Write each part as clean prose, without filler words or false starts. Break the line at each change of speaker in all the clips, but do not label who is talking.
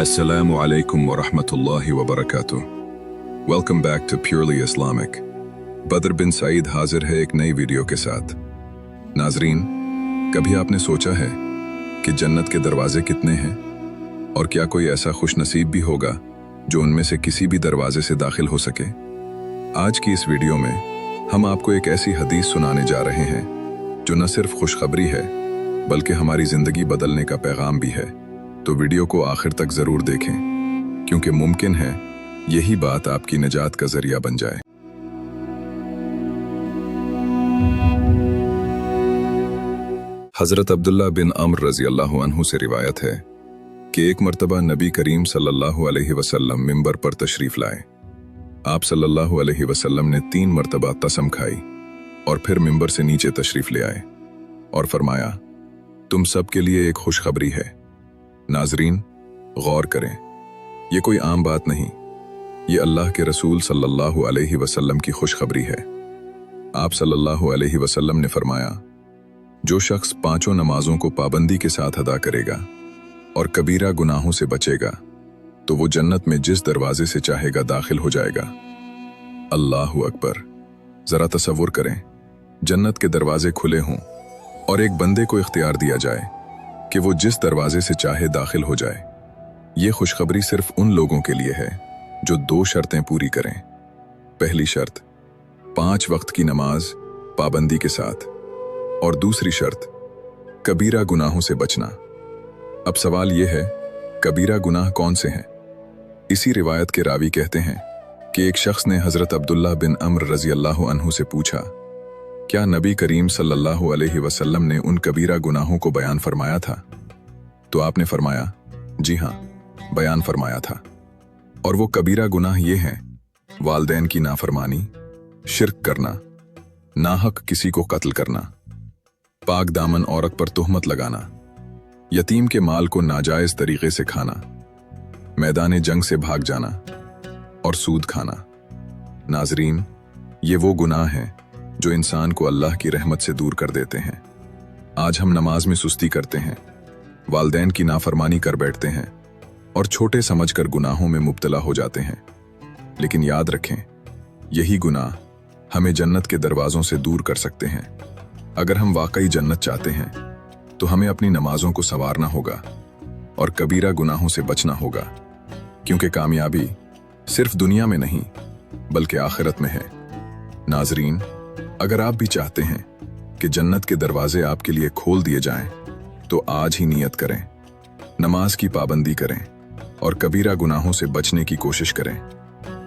Assalamu alaikum wa rahmatullahi wa barakatuh. Welcome back to Purely Islamic. बदर बिन सईद हाजिर है एक नई वीडियो के साथ। नाजरीन, कभी आपने सोचा है कि जन्नत के दरवाजे कितने हैं और क्या कोई ऐसा खुश नसीब भी होगा जो उनमें से किसी भी दरवाजे से दाखिल हो सके? आज की इस वीडियो में हम आपको एक ऐसी हदीस सुनाने जा रहे हैं जो न सिर्फ खुशखबरी है बल्कि हमारी जिंदगी बदलने का पैगाम भी है। तो वीडियो को आखिर तक जरूर देखें, क्योंकि मुमकिन है यही बात आपकी निजात का जरिया बन जाए। हजरत अब्दुल्ला बिन अम्र रजी अल्लाह अन्हु से रिवायत है कि एक मर्तबा नबी करीम सल्लल्लाहु अलैहि वसल्लम मिंबर पर तशरीफ लाए। आप सल्लल्लाहु अलैहि वसल्लम ने 3 मर्तबा कसम खाई और फिर मिंबर से नीचे तशरीफ ले आए और फरमाया, तुम सब के लिए एक खुशखबरी है। नाजरीन, गौर करें, ये कोई आम बात नहीं, ये अल्लाह के रसूल सल्लल्लाहु अलैहि वसल्लम की खुशखबरी है। आप सल्लल्लाहु अलैहि वसल्लम ने फरमाया, जो शख्स 5 नमाजों को पाबंदी के साथ अदा करेगा और कबीरा गुनाहों से बचेगा तो वो जन्नत में जिस दरवाजे से चाहेगा दाखिल हो जाएगा। अल्लाहु अकबर। जरा तसव्वुर करें, जन्नत के दरवाजे खुले हों और एक बंदे को इख्तियार दिया जाए कि वो जिस दरवाजे से चाहे दाखिल हो जाए। ये खुशखबरी सिर्फ उन लोगों के लिए है जो 2 शर्तें पूरी करें। पहली शर्त, 5 वक्त की नमाज पाबंदी के साथ, और दूसरी शर्त, कबीरा गुनाहों से बचना। अब सवाल यह है, कबीरा गुनाह कौन से हैं? इसी रिवायत के रावी कहते हैं कि एक शख्स ने हजरत अब्दुल्ला बिन अम्र रजी अल्लाह अन्हु से पूछा, क्या नबी करीम सल्लल्लाहु अलैहि वसल्लम ने उन कबीरा गुनाहों को बयान फरमाया था? तो आपने फरमाया, जी हाँ, बयान फरमाया था। और वो कबीरा गुनाह ये हैं, वालदैन की नाफरमानी, शिर्क करना, नाहक किसी को कत्ल करना, पाक दामन औरत पर तुहमत लगाना, यतीम के माल को नाजायज तरीके से खाना, मैदान जंग से भाग जाना और सूद खाना। नाजरीन, ये वो गुनाह हैं जो इंसान को अल्लाह की रहमत से दूर कर देते हैं। आज हम नमाज में सुस्ती करते हैं, वालदैन की नाफरमानी कर बैठते हैं और छोटे समझकर गुनाहों में मुब्तला हो जाते हैं। लेकिन याद रखें, यही गुनाह हमें जन्नत के दरवाजों से दूर कर सकते हैं। अगर हम वाकई जन्नत चाहते हैं तो हमें अपनी नमाजों को संवारना होगा और कबीरा गुनाहों से बचना होगा, क्योंकि कामयाबी सिर्फ दुनिया में नहीं बल्कि आखिरत में है। नाजरीन, अगर आप भी चाहते हैं कि जन्नत के दरवाजे आपके लिए खोल दिए जाएं, तो आज ही नियत करें, नमाज की पाबंदी करें और कबीरा गुनाहों से बचने की कोशिश करें।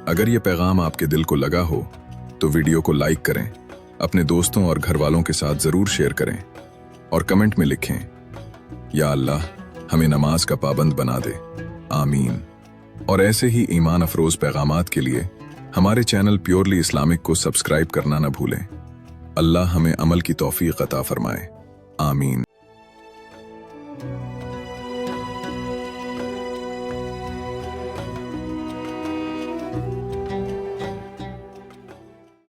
अगर ये पैगाम आपके दिल को लगा हो तो वीडियो को लाइक करें, अपने दोस्तों और घर वालों के साथ जरूर शेयर करें और कमेंट में लिखें, या अल्लाह हमें नमाज का पाबंद बना दे, आमीन। और ऐसे ही ईमान अफरोज पैगामात के लिए हमारे चैनल प्योरली इस्लामिक को सब्सक्राइब करना न भूलें। अल्लाह हमें अमल की तौफीक अता फरमाए, आमीन।